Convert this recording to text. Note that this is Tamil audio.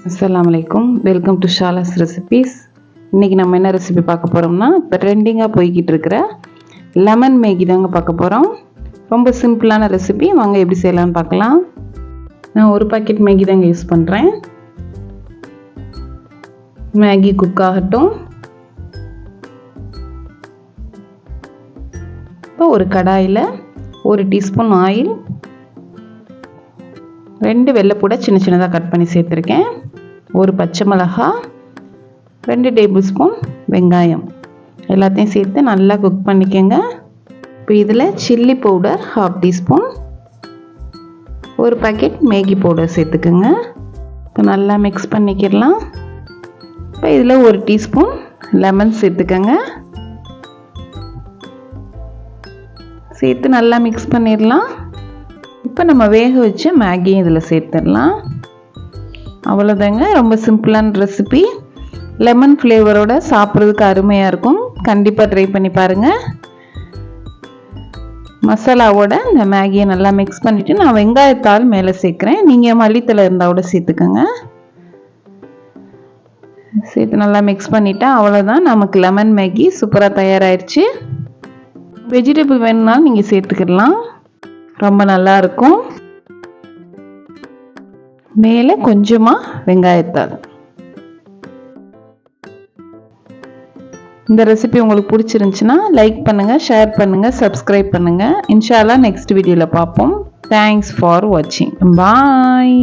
அஸ்ஸலாமலைக்கும், வெல்கம் டு ஷாலாஸ் ரெசிபீஸ். இன்றைக்கி நம்ம என்ன ரெசிபி பார்க்க போகிறோம்னா, இப்போ ட்ரெண்டிங்காக போய்கிட்டு இருக்கிற லெமன் மேகி தாங்க பார்க்க போகிறோம். ரொம்ப சிம்பிளான ரெசிபி, வாங்க எப்படி செய்யலான்னு பார்க்கலாம். நான் ஒரு பாக்கெட் மேகி தாங்க யூஸ் பண்ணுறேன். மேகி குக் ஆகட்டும். இப்போ ஒரு கடாயில் 1 டீஸ்பூன் ஆயில், 2 வெள்ளைப்பூடை சின்ன சின்னதாக கட் பண்ணி சேர்த்துருக்கேன், 1 பச்சை மிளகாய், 2 டேபிள் ஸ்பூன் வெங்காயம் எல்லாத்தையும் சேர்த்து நல்லா குக் பண்ணிக்கோங்க. இப்போ இதில் chilli powder 1/2 teaspoon, 1 packet Maggi powder சேர்த்துக்குங்க. இப்போ நல்லா மிக்ஸ் பண்ணிக்கிடலாம். இப்போ இதில் 1 டீஸ்பூன் லெமன் சேர்த்துக்கோங்க. சேர்த்து நல்லா மிக்ஸ் பண்ணிடலாம். இப்போ நம்ம வேக வச்ச மேகியும் இதில் சேர்த்துடலாம். அவ்வளோதாங்க, ரொம்ப சிம்பிளான ரெசிபி. லெமன் ஃப்ளேவரோட சாப்பிட்றதுக்கு அருமையாக இருக்கும். கண்டிப்பாக ட்ரை பண்ணி பாருங்கள். மசாலாவோட இந்த மேகியை நல்லா மிக்ஸ் பண்ணிவிட்டு நான் வெங்காயத்தாள் மேலே சேர்க்குறேன். நீங்கள் மல்லித்தலை இருந்தால் சேர்த்துக்கோங்க. சேர்த்து நல்லா மிக்ஸ் பண்ணிவிட்டா அவ்வளோதான், நமக்கு லெமன் மேகி சூப்பராக தயாராகிடுச்சு. வெஜிடபிள் வேணும்னாலும் நீங்கள் சேர்த்துக்கிடலாம், ரொம்ப நல்லா இருக்கும். மேலே கொஞ்சமாக வெங்காயத்தாள். இந்த ரெசிபி உங்களுக்கு பிடிச்சிருந்துச்சுன்னா லைக் பண்ணுங்கள், ஷேர் பண்ணுங்கள், சப்ஸ்கிரைப் பண்ணுங்கள். இன்ஷா அல்லாஹ் நெக்ஸ்ட் வீடியோவில் பார்ப்போம். தேங்க்ஸ் ஃபார் வாட்சிங். பாய்.